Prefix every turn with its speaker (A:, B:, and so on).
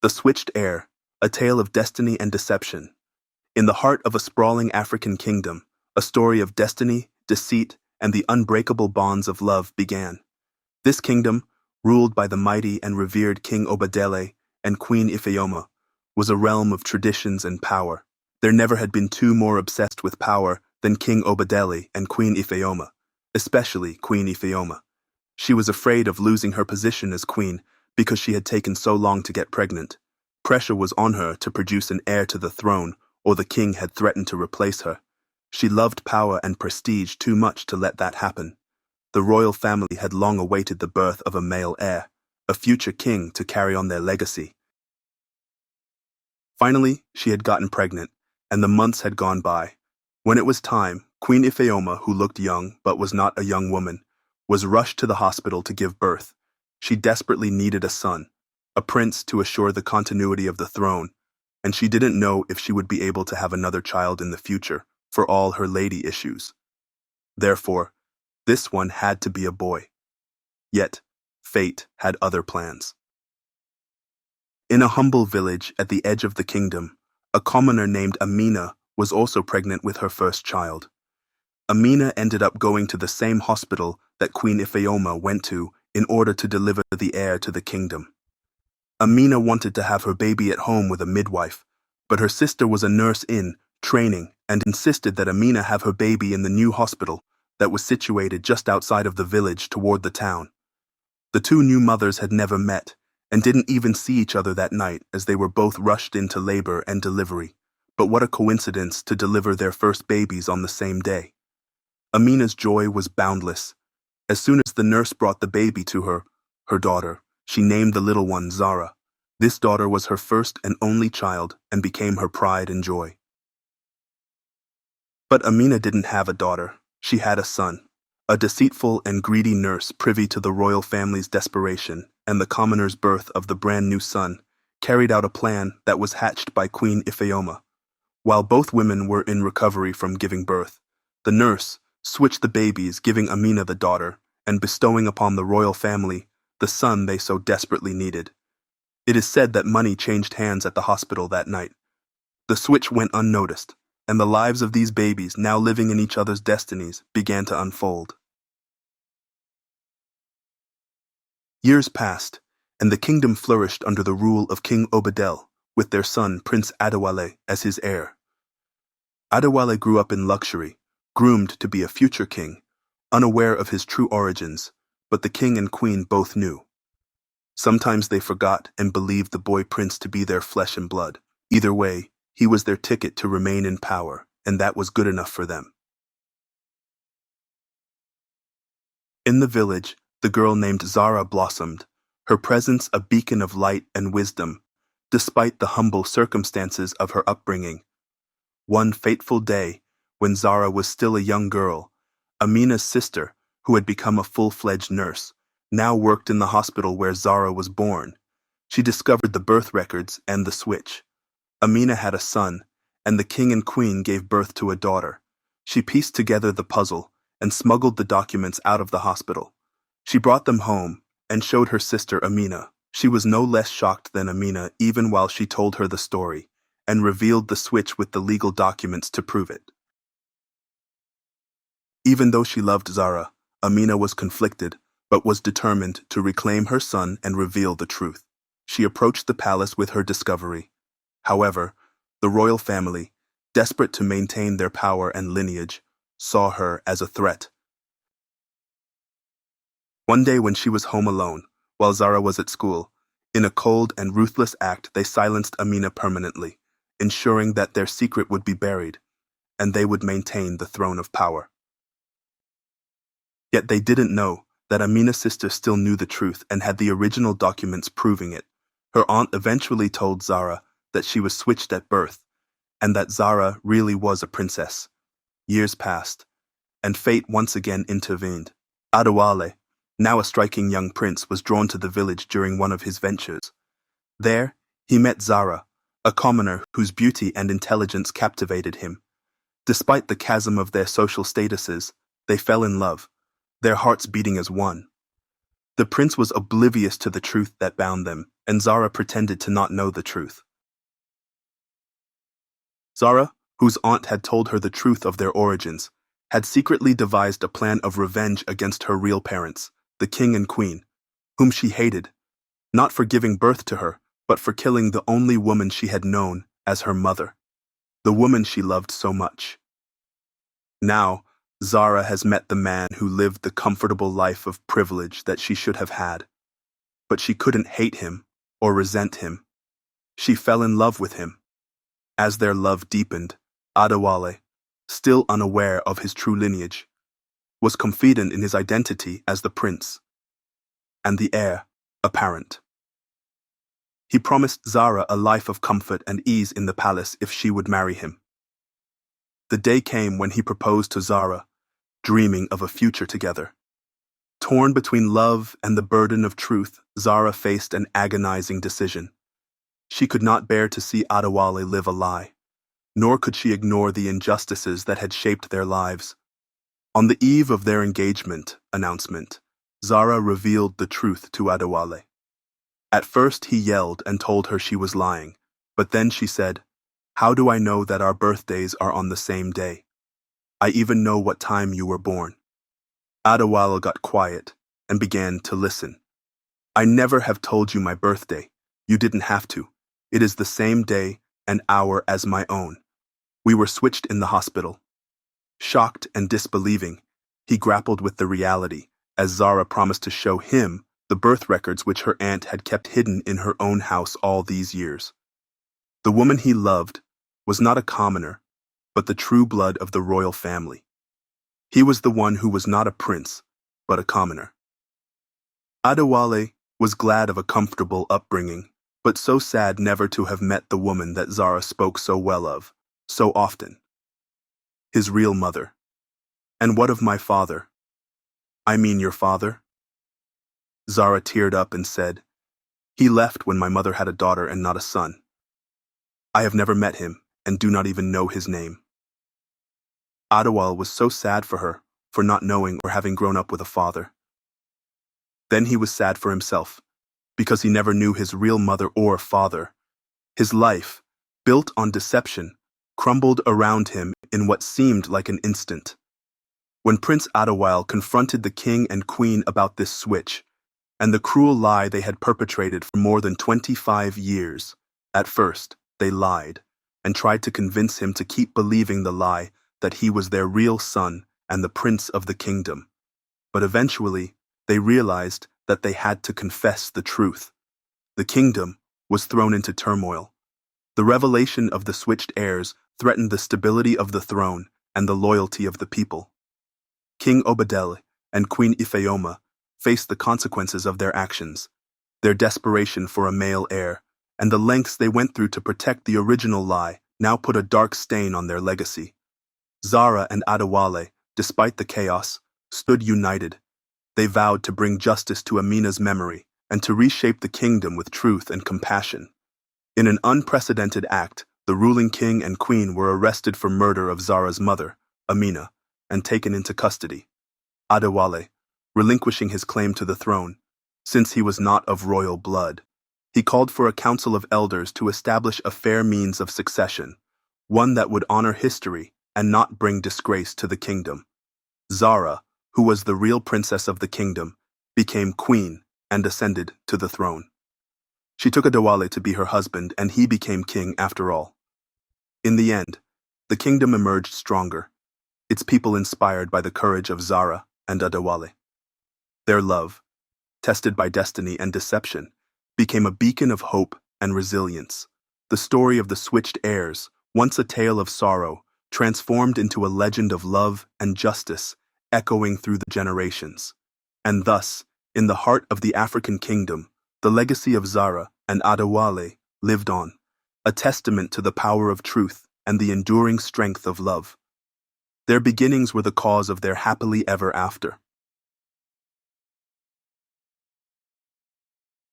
A: The Switched Heir, a tale of destiny and deception. In the heart of a sprawling African kingdom, a story of destiny, deceit, and the unbreakable bonds of love began. This kingdom, ruled by the mighty and revered King Obadele and Queen Ifeoma, was a realm of traditions and power. There never had been two more obsessed with power than King Obadele and Queen Ifeoma, especially Queen Ifeoma. She was afraid of losing her position as queen because she had taken so long to get pregnant. Pressure was on her to produce an heir to the throne, or the king had threatened to replace her. She loved power and prestige too much to let that happen. The royal family had long awaited the birth of a male heir, a future king to carry on their legacy. Finally, she had gotten pregnant, and the months had gone by. When it was time, Queen Ifeoma, who looked young but was not a young woman, was rushed to the hospital to give birth. She desperately needed a son, a prince to assure the continuity of the throne, and she didn't know if she would be able to have another child in the future for all her lady issues. Therefore, this one had to be a boy. Yet, fate had other plans. In a humble village at the edge of the kingdom, a commoner named Amina was also pregnant with her first child. Amina ended up going to the same hospital that Queen Ifeoma went to in order to deliver the heir to the kingdom. Amina wanted to have her baby at home with a midwife, but her sister was a nurse in training and insisted that Amina have her baby in the new hospital that was situated just outside of the village toward the town. The two new mothers had never met and didn't even see each other that night as they were both rushed into labor and delivery. But what a coincidence to deliver their first babies on the same day. Amina's joy was boundless. As soon as the nurse brought the baby to her daughter, she named the little one Zara. This daughter was her first and only child and became her pride and joy. But Amina didn't have a daughter. She had a son, a deceitful and greedy nurse privy to the royal family's desperation and the commoner's birth of the brand new son, carried out a plan that was hatched by Queen Ifeoma. While both women were in recovery from giving birth, the nurse switched the babies, giving Amina the daughter and bestowing upon the royal family the son they so desperately needed. It is said that money changed hands at the hospital that night. The switch went unnoticed, and the lives of these babies, now living in each other's destinies, began to unfold. Years passed, and the kingdom flourished under the rule of King Obadele, with their son Prince Adewale as his heir. Adewale grew up in luxury, groomed to be a future king, unaware of his true origins, but the king and queen both knew. Sometimes they forgot and believed the boy prince to be their flesh and blood. Either way, he was their ticket to remain in power, and that was good enough for them. In the village, the girl named Zara blossomed, her presence a beacon of light and wisdom, despite the humble circumstances of her upbringing. One fateful day, when Zara was still a young girl, Amina's sister, who had become a full-fledged nurse, now worked in the hospital where Zara was born. She discovered the birth records and the switch. Amina had a son, and the king and queen gave birth to a daughter. She pieced together the puzzle and smuggled the documents out of the hospital. She brought them home and showed her sister Amina. She was no less shocked than Amina even while she told her the story, and revealed the switch with the legal documents to prove it. Even though she loved Zara, Amina was conflicted, but was determined to reclaim her son and reveal the truth. She approached the palace with her discovery. However, the royal family, desperate to maintain their power and lineage, saw her as a threat. One day when she was home alone, while Zara was at school, in a cold and ruthless act they silenced Amina permanently, ensuring that their secret would be buried, and they would maintain the throne of power. Yet they didn't know that Amina's sister still knew the truth and had the original documents proving it. Her aunt eventually told Zara that she was switched at birth, and that Zara really was a princess. Years passed, and fate once again intervened. Adewale, now a striking young prince, was drawn to the village during one of his ventures. There, he met Zara, a commoner whose beauty and intelligence captivated him. Despite the chasm of their social statuses, they fell in love, their hearts beating as one. The prince was oblivious to the truth that bound them, and Zara pretended to not know the truth. Zara, whose aunt had told her the truth of their origins, had secretly devised a plan of revenge against her real parents, the king and queen, whom she hated, not for giving birth to her, but for killing the only woman she had known as her mother, the woman she loved so much. Now, Zara has met the man who lived the comfortable life of privilege that she should have had. But she couldn't hate him or resent him. She fell in love with him. As their love deepened, Adewale, still unaware of his true lineage, was confident in his identity as the prince, and the heir apparent. He promised Zara a life of comfort and ease in the palace if she would marry him. The day came when he proposed to Zara, dreaming of a future together. Torn between love and the burden of truth, Zara faced an agonizing decision. She could not bear to see Adewale live a lie, nor could she ignore the injustices that had shaped their lives. On the eve of their engagement announcement, Zara revealed the truth to Adewale. At first he yelled and told her she was lying, but then she said, "How do I know that our birthdays are on the same day? I even know what time you were born." Adewale got quiet and began to listen. "I never have told you my birthday. You didn't have to. It is the same day and hour as my own. We were switched in the hospital." Shocked and disbelieving, he grappled with the reality as Zara promised to show him the birth records which her aunt had kept hidden in her own house all these years. The woman he loved was not a commoner, but the true blood of the royal family. He was the one who was not a prince, but a commoner. Adewale was glad of a comfortable upbringing, but so sad never to have met the woman that Zara spoke so well of, so often. His real mother. "And what of my father?" "I mean your father?" Zara teared up and said, "He left when my mother had a daughter and not a son. I have never met him and do not even know his name." Adewale was so sad for her for not knowing or having grown up with a father. Then he was sad for himself, because he never knew his real mother or father. His life, built on deception, crumbled around him in what seemed like an instant. When Prince Adewale confronted the king and queen about this switch, and the cruel lie they had perpetrated for more than 25 years, at first they lied, and tried to convince him to keep believing the lie that he was their real son and the prince of the kingdom. But eventually, they realized that they had to confess the truth. The kingdom was thrown into turmoil. The revelation of the switched heirs threatened the stability of the throne and the loyalty of the people. King Obadele and Queen Ifeoma faced the consequences of their actions, their desperation for a male heir, and the lengths they went through to protect the original lie now put a dark stain on their legacy. Zara and Adewale, despite the chaos, stood united. They vowed to bring justice to Amina's memory and to reshape the kingdom with truth and compassion. In an unprecedented act, the ruling king and queen were arrested for murder of Zara's mother, Amina, and taken into custody. Adewale, relinquishing his claim to the throne, since he was not of royal blood, he called for a council of elders to establish a fair means of succession, one that would honor history and not bring disgrace to the kingdom. Zara, who was the real princess of the kingdom, became queen and ascended to the throne. She took Adewale to be her husband, and he became king after all. In the end, the kingdom emerged stronger, its people inspired by the courage of Zara and Adewale. Their love, tested by destiny and deception, became a beacon of hope and resilience. The story of the switched heirs, once a tale of sorrow, transformed into a legend of love and justice, echoing through the generations. And thus, in the heart of the African kingdom, the legacy of Zara and Adewale lived on, a testament to the power of truth and the enduring strength of love. Their beginnings were the cause of their happily ever after.